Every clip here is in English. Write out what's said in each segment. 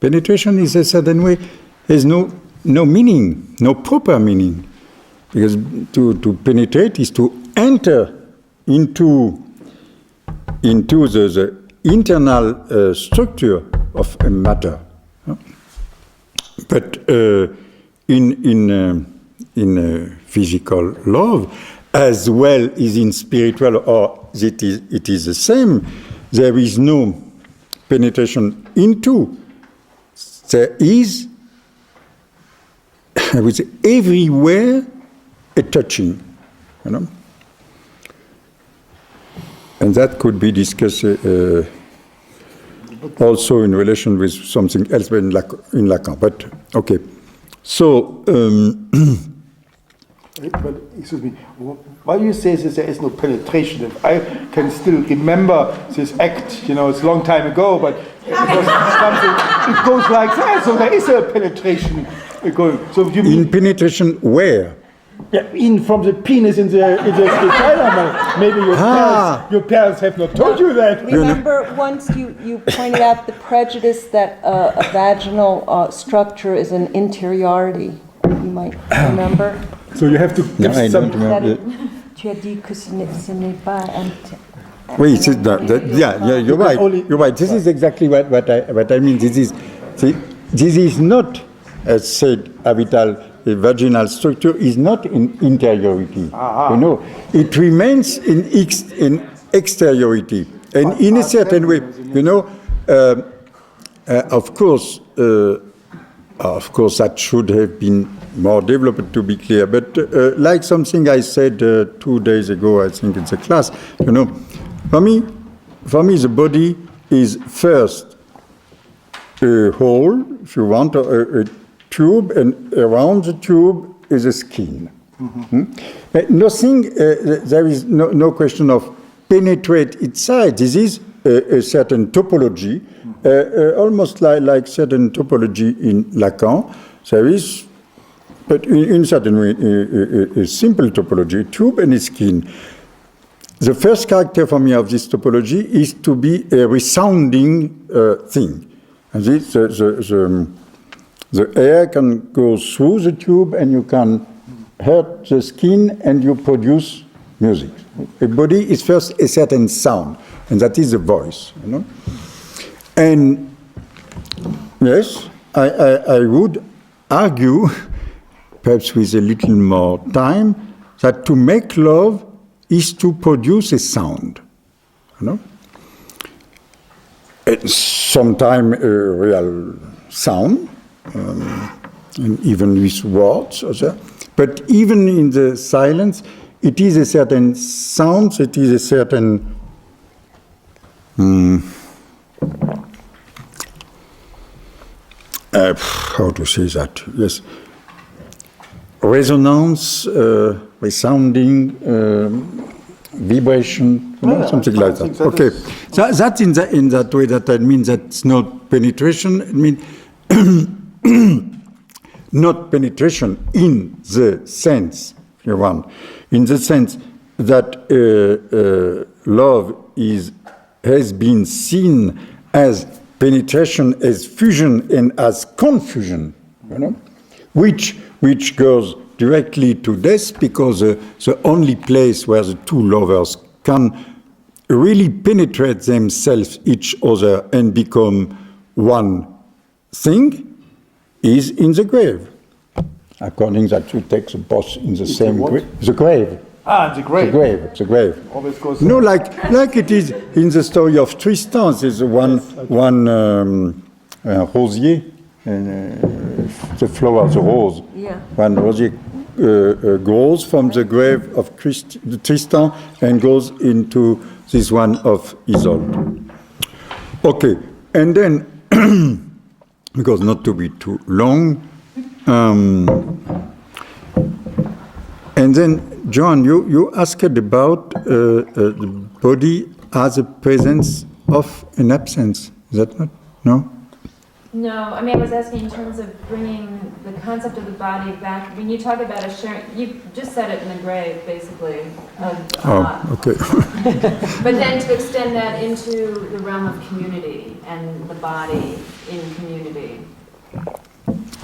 Penetration is a certain way, has no meaning, no proper meaning. Because to penetrate is to enter into the internal structure of a matter. But in physical love, as well as in spiritual, or it is the same, there is no penetration into. There is, I would say, everywhere a touching, you know. And that could be discussed also in relation with something else in Lacan. But okay, so. But excuse me, why do you say that there is no penetration? If I can still remember this act, you know, it's a long time ago, but it goes like that. So there is a penetration going. So you mean penetration where? Yeah, from the penis in the vagina. Maybe your parents have not told you that. Remember, once you pointed out the prejudice that a vaginal structure is an interiority. You might remember. So you have to give some. Tu as dit que ce n'est pas un. Oui, you're right. You're right. This is exactly what I mean. This is not, as said Avital, a vaginal structure is not in interiority. You know, it remains in exteriority, and in a certain way, you know. Of course, that should have been more developed, to be clear. But like something I said 2 days ago, I think in the class, you know, for me, the body is first a hole, if you want, a tube, and around the tube is a skin. Mm-hmm. Nothing. There is no question of penetrate inside. This is a certain topology, almost like certain topology in Lacan. There is, but in certain way, a simple topology, a tube and a skin. The first character for me of this topology is to be a resounding thing. And this, the air can go through the tube and you can hurt the skin and you produce music. A body is first a certain sound, and that is the voice, you know. And yes, I would argue, perhaps with a little more time, that to make love is to produce a sound, you know. And sometimes a real sound, and even with words, but even in the silence, it is a certain sound, it is a certain how to say that? Yes, resonance, resounding, vibration, you know, something like that. Okay, so that's in that way that I mean that's not penetration. I mean not penetration in the sense, if you want, in the sense that love has been seen as penetration, as fusion, and as confusion, you know, which goes directly to death, because the only place where the two lovers can really penetrate themselves, each other, and become one thing is in the grave. According that you take the both in the same grave. The grave. The grave. The grave. Always goes. No, like it is in the story of Tristan. There's one rosier, the flower, the rose. Yeah. One rosier grows from the grave of Tristan and goes into this one of Isolde. Okay, and then because not to be too long, and then John, you asked about the body as a presence of an absence. Is that not? No? No, I mean, I was asking in terms of bringing the concept of the body back. When you talk about a sharing, you just said it in the grave, basically. Okay. But then to extend that into the realm of community and the body in community.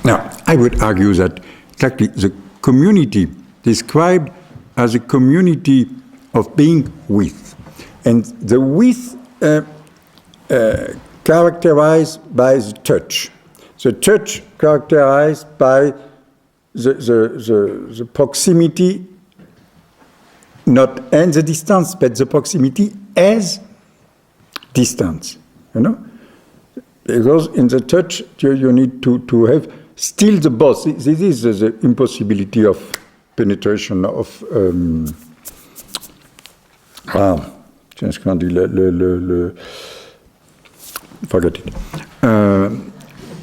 Now, I would argue that exactly the community described as a community of being with, and the with characterized by the touch characterized by the proximity, not and the distance, but the proximity as distance, you know? Because in the touch, you need to have still the both. This is the impossibility of penetration of forget it.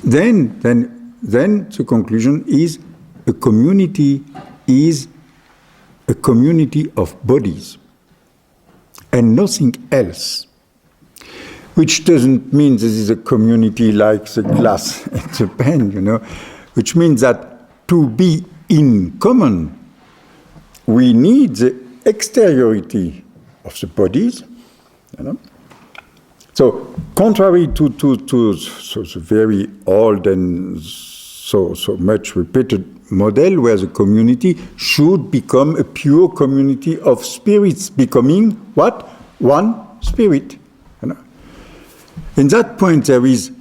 Then the conclusion is a community is a community of bodies and nothing else. Which doesn't mean this is a community like the glass and the pen, you know, which means that to be in common, we need the exteriority of the bodies, you know. So, contrary to the very old and so much repeated model where the community should become a pure community of spirits, becoming what? One spirit. You know? In that point, there is,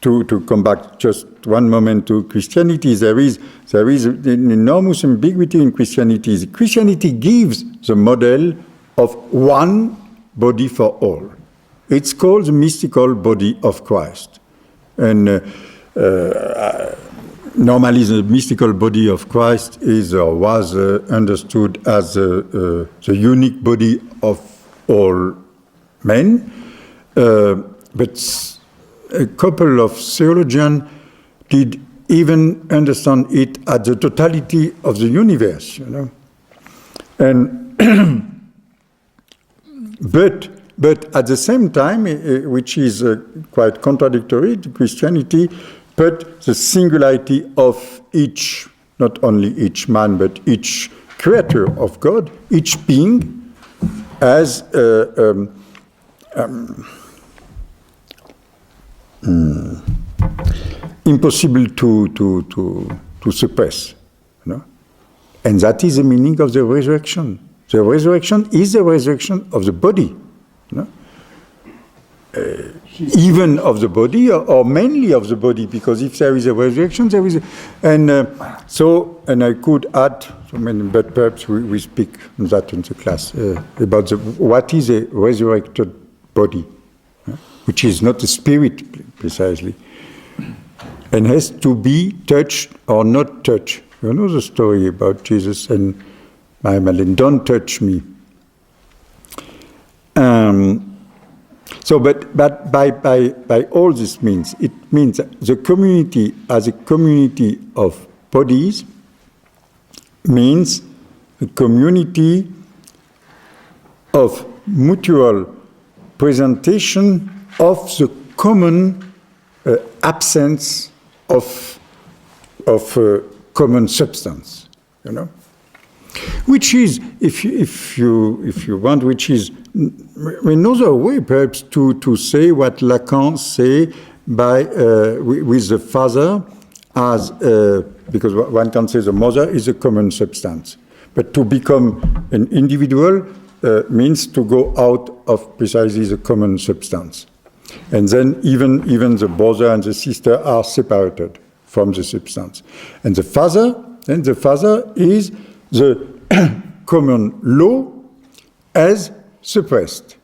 to come back just one moment to Christianity, there is an enormous ambiguity in Christianity. Christianity gives the model of one body for all. It's called the mystical body of Christ. And normally the mystical body of Christ is or was understood as the unique body of all men. But a couple of theologians did even understand it as the totality of the universe, you know. And but at the same time, which is quite contradictory to Christianity, but the singularity of each, not only each man, but each creature of God, each being, as impossible to suppress, you know? And that is the meaning of the resurrection. The resurrection is the resurrection of the body, you know? Even of the body, or mainly of the body, because if there is a resurrection, there is and I could add, but perhaps we speak on that in the class, about what is a resurrected body, which is not a spirit precisely, and has to be touched or not touched. You know the story about Jesus and Mary Magdalene, don't touch me. So, but by all this means, it means that the community as a community of bodies means a community of mutual presentation of the common absence of common substance, you know. Which is, if you want, which is another way, perhaps, to say what Lacan say with the father as because one can say the mother is a common substance, but to become an individual means to go out of precisely the common substance, and then even the brother and the sister are separated from the substance, and the father is the common law as suppressed,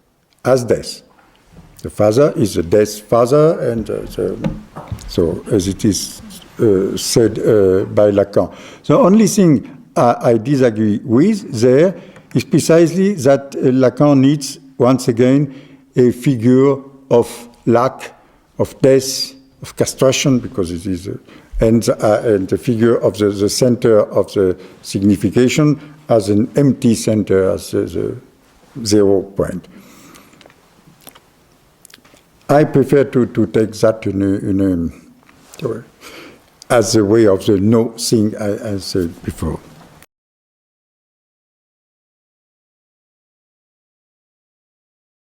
as death. The father is the death father, and so as it is said by Lacan. The only thing I disagree with there is precisely that Lacan needs, once again, a figure of lack, of death, of castration, because it is and the figure of the center of the signification as an empty center, as the 0 point. I prefer to take that in as a way of the no thing I said before.